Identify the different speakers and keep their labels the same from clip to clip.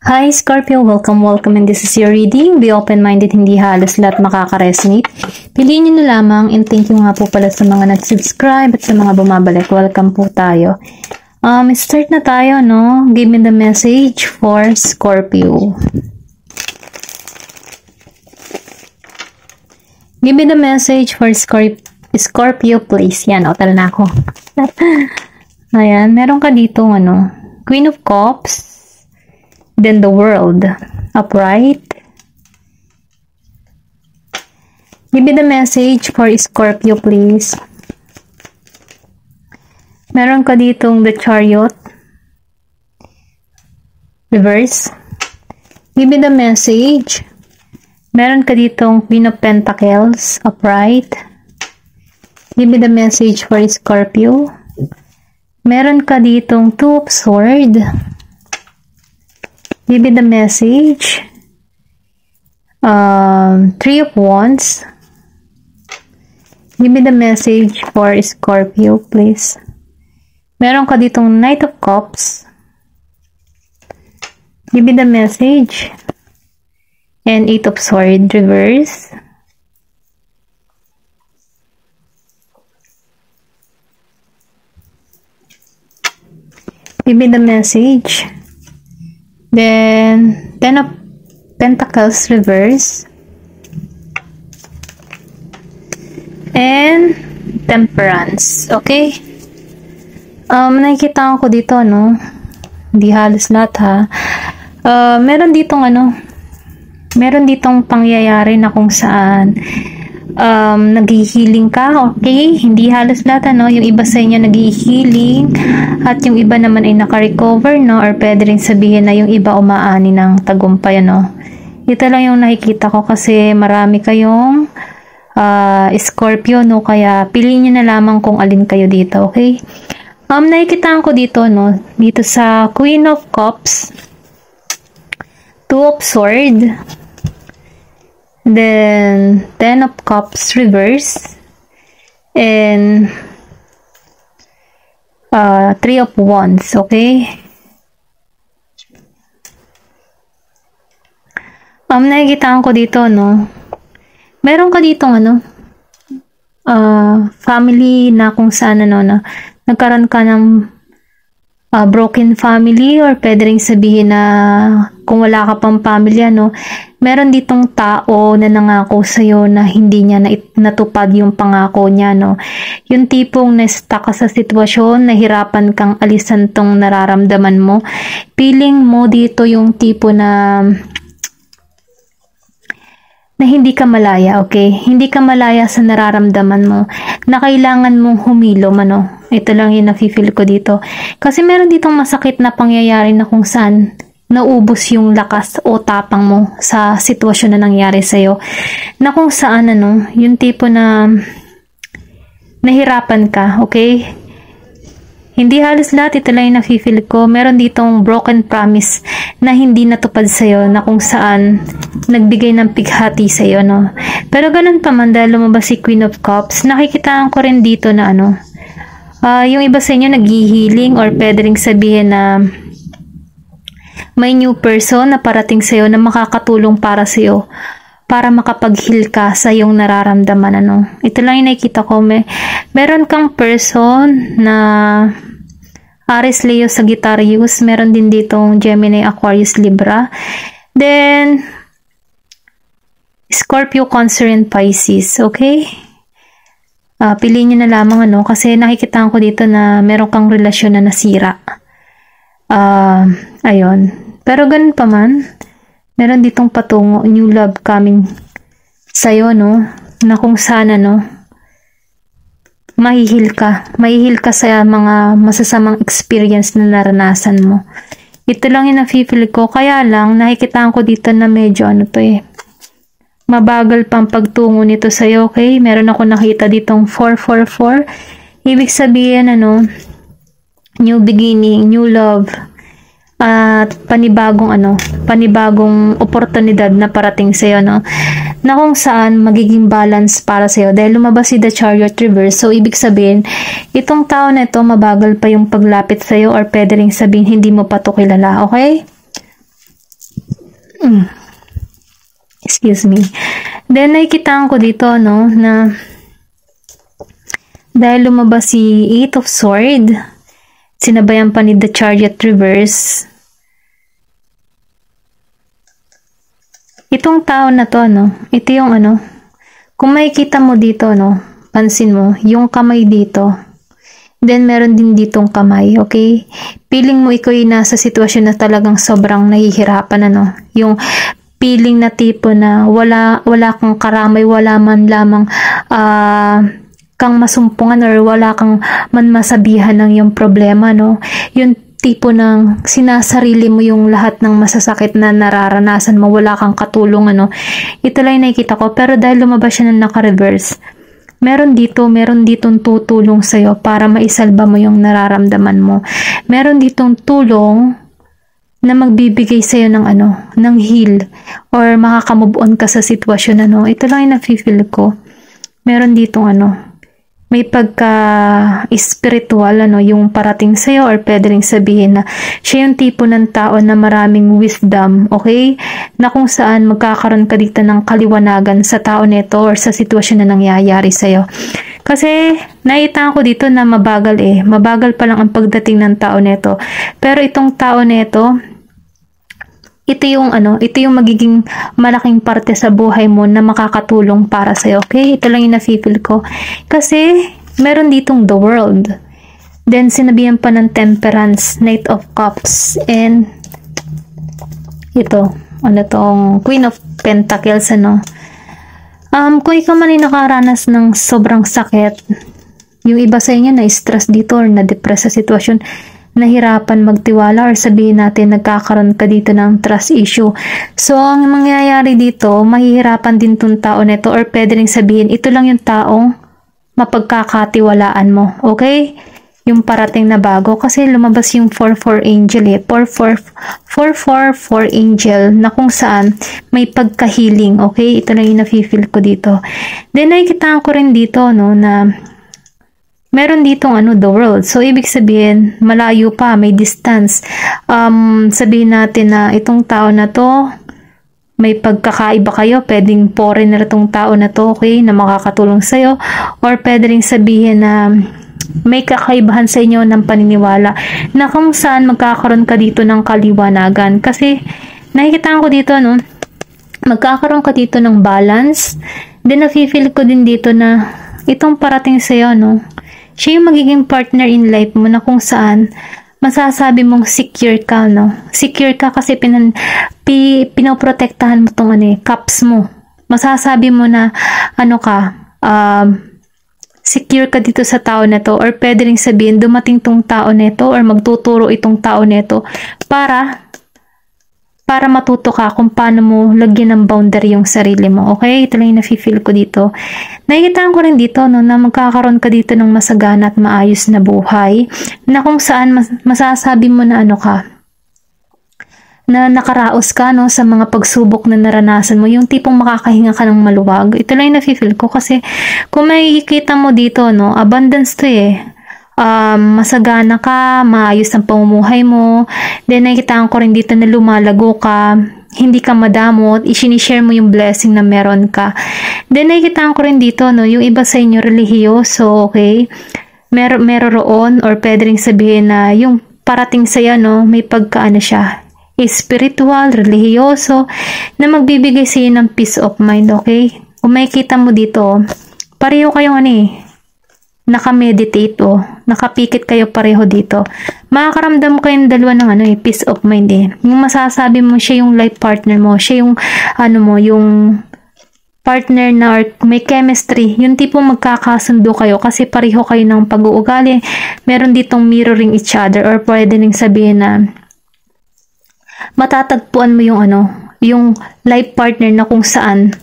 Speaker 1: Hi Scorpio, welcome and this is your reading. Be open-minded, hindi halos lahat makaka-resonate. Piliin nyo na lamang and thank you nga po pala sa mga nag-subscribe at sa mga bumabalik. Welcome po tayo. Start na tayo, no? Give me the message for Scorpio. Give me the message for Scorpio, please. Yan, tala na ako. Ayan, meron ka dito, Queen of Cups. Then the World, upright. Give me the message for Scorpio, please. Meron ka ditong the Chariot, reverse. Give me the message. Meron ka ditong Queen of Pentacles, upright. Give me the message for Scorpio. Meron ka ditong Two of Swords. Give me the message. Three of Wands. Give me the message for Scorpio, please. Meron ka ditong Knight of Cups. Give me the message. And Eight of Swords, reverse. Give me the message. Then, Ten of Pentacles, reverse. And, Temperance. Okay? Nakikita ko dito, Hindi halos lahat, ha? Meron ditong, meron ditong pangyayari na kung saan nag-healing ka, okay? Hindi halos lahat, Yung iba sa inyo nag-healing at yung iba naman ay naka-recover, Or pwede rin sabihin na yung iba umaani ng tagumpay, Ito lang yung nakikita ko kasi marami kayong Scorpio, Kaya piliin nyo na lamang kung alin kayo dito, okay? Nakikita ko dito, Dito sa Queen of Cups, Two of Swords, then Ten of Cups, reverse, and Three of Wands, okay? Nakikita ko dito, meron ka ditong family na kung saan, na nagkaroon ka ng broken family, or pwede rin sabihin na kung wala ka pang pamilya, meron ditong tao na nangako sa'yo na hindi niya natupad yung pangako niya, Yung tipong na-stuck ka sa sitwasyon, nahirapan kang alisan tong nararamdaman mo. Feeling mo dito yung tipo na hindi ka malaya, okay? Hindi ka malaya sa nararamdaman mo, na kailangan mong humilom, Ito lang yung nafe-feel ko dito. Kasi meron ditong masakit na pangyayari na kung saan naubos yung lakas o tapang mo sa sitwasyon na nangyari sa'yo. Na kung saan, yung tipo na nahirapan ka, okay? Hindi halos lahat, ito lang yung nafe-feel ko. Meron ditong broken promise na hindi natupad sa'yo, na kung saan nagbigay ng pighati sa'yo, Pero ganun pa man, dahil lumabas si Queen of Cups, nakikitaan ko rin dito na yung iba sa inyo nag-healing, or pwede rin sabihin na may new person na parating sa'yo na makakatulong para sa'yo, para makapag-heal ka sa iyong nararamdaman, Ito lang yung nakikita ko. Meron kang person na Aries, Leo, Sagittarius. Meron din ditong Gemini, Aquarius, Libra. Then, Scorpio, Cancer, and Pisces. Okay? Piliin nyo na lamang, kasi nakikita ko dito na meron kang relasyon na nasira. Ayun. Pero ganun pa man, meron ditong patungo, new love coming sa'yo, na kung sana, mahihil ka sa mga masasamang experience na naranasan mo. Ito lang yung nafe-feel ko, kaya lang, nakikita ko dito na medyo, mabagal pang pagtungo nito sa'yo, okay? Meron ako nakita ditong 444, ibig sabihin, new beginning, new love, at panibagong oportunidad na parating sa'yo, na kung saan magiging balance para sa'yo dahil lumabas si The Chariot reverse. So, ibig sabihin, itong tao na ito, mabagal pa yung paglapit sa'yo or pwede rin sabihin, hindi mo pa to kilala, okay? Excuse me. Then, nakikitaan ko dito, no, na dahil lumabas si Eight of Sword, sinabayan pa ni The Chariot Reverse, itong tao na to, no, ito yung ano, kung makikita mo dito, no, pansin mo, yung kamay dito, then meron din ditong kamay, okay? Feeling mo ikaw yung nasa sitwasyon na talagang sobrang nahihirapan, ano, yung feeling na tipo na wala kang karamay, wala man lamang kang masumpungan or wala kang man masabihan ng yung problema, no? Yung tipo ng sinasarili mo yung lahat ng masasakit na nararanasan mo, wala kang katulong, ano? Ito lang yung nakikita ko, pero dahil lumabas siya ng naka-reverse, meron ditong tutulong sa'yo para maisalba mo yung nararamdaman mo. Meron ditong tulong na magbibigay sa'yo ng ano, ng heal or makakamove on ka sa sitwasyon, ano. Ito lang yung nafe-feel ko. Meron ditong ano, may pagka-spiritual, ano, yung parating sa'yo or pwede rin sabihin na siya yung tipo ng tao na maraming wisdom, okay? Na kung saan magkakaroon ka dito ng kaliwanagan sa tao neto or sa sitwasyon na nangyayari sa'yo. Kasi, nakita ko dito na mabagal Mabagal pa lang ang pagdating ng tao neto. Pero itong tao neto, ito yung magiging malaking parte sa buhay mo na makakatulong para sa'yo, okay? Ito lang yung nafe-feel ko. Kasi, meron ditong the world. Then, sinabihan pa ng temperance, Knight of Cups, and ito, tong Queen of Pentacles, ano? Kung ikaw man ay nakaranas ng sobrang sakit, yung iba sa inyo na-stress dito or na-depress sa sitwasyon, nahirapan magtiwala or sabihin natin nagkakaroon ka dito ng trust issue. So, ang mangyayari dito, mahihirapan din tong tao nito or pwede rin sabihin, ito lang yung taong mapagkakatiwalaan mo. Okay? Yung parating na bago. Kasi lumabas yung 4-4 angel 4-4 angel na kung saan may pagka-healing. Okay? Ito lang yung nafe-feel ko dito. Then, nakikita ko rin dito, no, na meron ditong the world. So, ibig sabihin, malayo pa, may distance. Sabihin natin na itong tao na to, may pagkakaiba kayo. Pwedeng foreigner itong tao na to, okay, na makakatulong sa'yo. Or pwede rin sabihin na may kakaibahan sa inyo ng paniniwala na kung saan magkakaroon ka dito ng kaliwanagan. Kasi, nakikita ko dito, no, magkakaroon ka dito ng balance. Then, nafe-feel ko din dito na itong parating sa'yo, no, siya yung magiging partner in life mo na kung saan masasabi mong secure ka, no? Secure ka kasi pinoprotektahan mo tong cups mo. Masasabi mo na secure ka dito sa tao na to or pwede rin sabihin dumating tong tao neto or magtuturo itong tao neto para matuto ka kung paano mo lagyan ng boundary yung sarili mo. Okay? Ito lang yung nafe-feel ko dito. Nakikita ko rin dito, no, na magkakaroon ka dito ng masagana at maayos na buhay na kung saan masasabi mo na na nakaraos ka, no, sa mga pagsubok na naranasan mo, yung tipong makakahinga ka ng maluwag. Ito lang yung nafe-feel ko kasi kung makikita mo dito, no, abundance to masagana ka, maayos ang pamumuhay mo. Then, nakikita ko rin dito na lumalago ka, hindi ka madamot, isinishare mo yung blessing na meron ka. Then, nakikita ko rin dito, no, yung iba sa inyo relihiyoso, okay? Meron or pwede rin sabihin na yung parating sa'yo, no, may siya, spiritual, relihiyoso, na magbibigay sa'yo ng peace of mind, okay? Kung makikita mo dito, pareho kayong naka-meditate nakapikit kayo pareho dito. Makakaramdam kayong dalawa ng peace of mind Yung masasabi mo siya yung life partner mo, siya yung yung partner na or may chemistry, yung tipong magkakasundo kayo kasi pareho kayo ng pag-uugali. Meron ditong mirroring each other or pwede ning sabihin na matatagpuan mo yung life partner na kung saan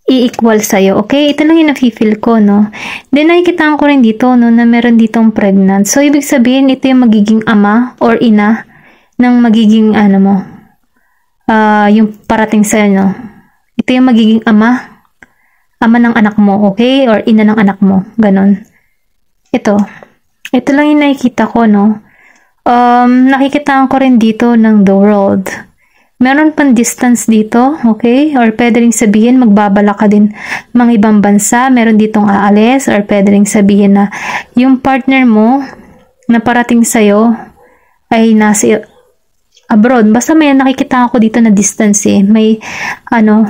Speaker 1: i-equal sa'yo. Okay? Ito lang yung nafe-feel ko, no? Then, nakikita ko rin dito, no, na meron ditong pregnant. So, ibig sabihin, ito yung magiging ama or ina ng magiging, yung parating sa'yo, no? Ito yung magiging ama ng anak mo, okay? Or ina ng anak mo. Ganon. Ito lang yung nakikita ko, no? Nakikita ko rin dito ng the world. Meron pang distance dito, okay? Or pwede rin sabihin, magbabala ka din mga ibang bansa. Meron ditong aalis, or pwede rin sabihin na yung partner mo na parating sa'yo ay nasa abroad. Basta may nakikita ako dito na distance eh. May,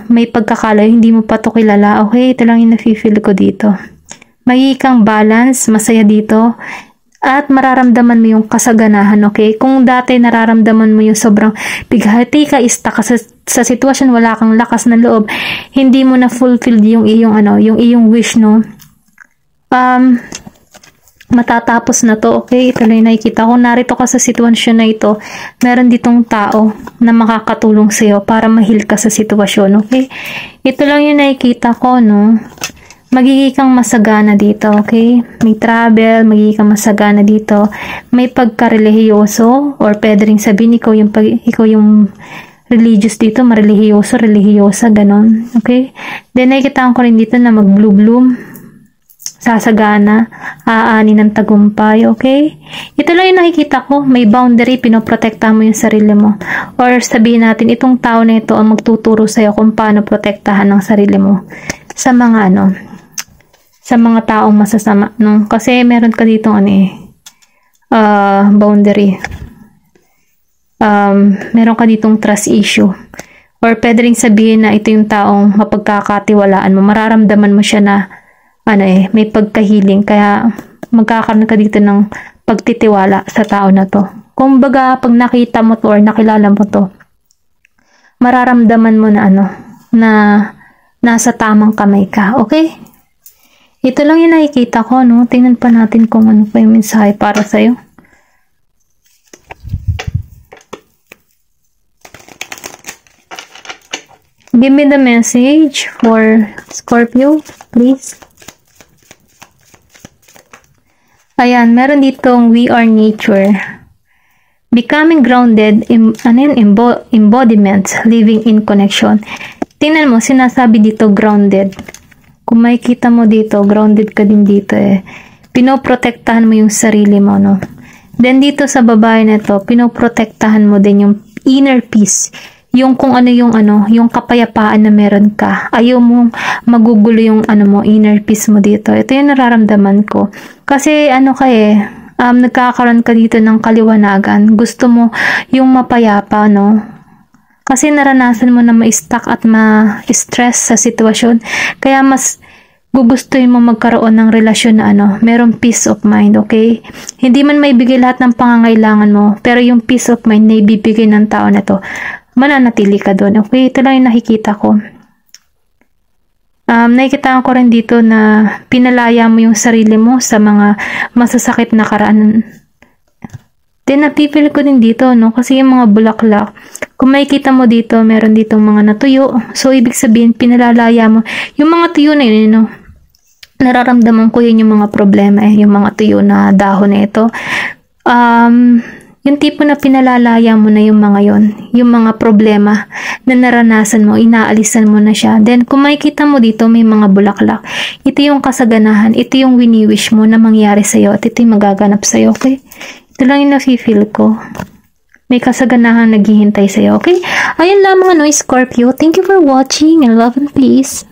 Speaker 1: may pagkakalayo, hindi mo pa to kilala. Okay, ito lang yung nafe-feel ko dito. May kang balance, masaya dito. At mararamdaman mo yung kasaganahan, okay? Kung dati nararamdaman mo yung sobrang bighati ka, stuck ka sa sitwasyon, wala kang lakas ng loob, hindi mo na fulfilled yung iyong wish, no? Matatapos na to, okay? Ito lang yung nakikita ko. Narito ka sa sitwasyon na ito, meron ditong tao na makakatulong sa'yo para ma-heal ka sa sitwasyon, okay? Ito lang yung nakikita ko, no? Magiging kang masagana dito, okay? May travel, magiging kang masagana dito. May pagka-relihiyoso, or pwede rin sabihin, ikaw yung religious dito, marelihiyoso, religyosa, ganon, okay? Then, nakikita ko rin dito na mag-bloom, sasagana, aani ng tagumpay, okay? Ito lang yung nakikita ko, may boundary, pinoprotektahan mo yung sarili mo. Or sabihin natin, itong tao na ito ang magtuturo sa'yo kung paano protektahan ng sarili mo sa mga sa mga taong masasama, no? Kasi meron ka dito boundary. Meron ka ditong trust issue. Or pwede rin sabihin na ito yung taong mapagkakatiwalaan mo. Mararamdaman mo siya na may pagkahiling, kaya magkakaroon ka dito ng pagtitiwala sa tao na to. Kung baga, pag nakita mo to or nakilala mo to, mararamdaman mo na na nasa tamang kamay ka, okay? Ito lang yung nakikita ko, no? Tingnan pa natin kung ano pa yung mensahe para sa'yo. Give me the message for Scorpio, please. Ayan, meron ditong we are nature. Becoming grounded, embodiment, living in connection. Tingnan mo, sinasabi dito grounded. Kung makikita mo dito, grounded ka din dito eh. Pinoprotektahan mo yung sarili mo, no? Then dito sa babae na to, pinoprotektahan mo din yung inner peace. Yung kung yung kapayapaan na meron ka. Ayaw mong magugulo yung inner peace mo dito. Ito yung nararamdaman ko. Kasi nagkakaroon ka dito ng kaliwanagan. Gusto mo yung mapayapa, no? Kasi naranasan mo na ma-stuck at ma-stress sa sitwasyon. Kaya mas gugustuhin mo magkaroon ng relasyon na merong peace of mind, okay? Hindi man maibigay lahat ng pangangailangan mo, pero yung peace of mind na ibibigay ng tao na to, mananatili ka doon, okay? Ito lang yung nakikita ko. Nakikita ko rin dito na pinalaya mo yung sarili mo sa mga masasakit na karaan. Then, napipil ko din dito, no? Kasi yung mga bulaklak, kung makikita mo dito, meron ditong mga natuyo. So, ibig sabihin, pinalalaya mo. Yung mga tuyo na yun, no? Nararamdaman ko yun yung mga problema, yung mga tuyo na dahon na ito. Yung tipo na pinalalaya mo na yung mga yon, yung mga problema na naranasan mo, inaalisan mo na siya. Then, kung makikita mo dito, may mga bulaklak. Ito yung kasaganahan, ito yung wini-wish mo na mangyari sa'yo, at ito yung magaganap sa'yo, okay? Ito lang yung nafe-feel ko. May kasaganahan naghihintay sa'yo, okay? Ayun lamang Scorpio. Thank you for watching and love and peace.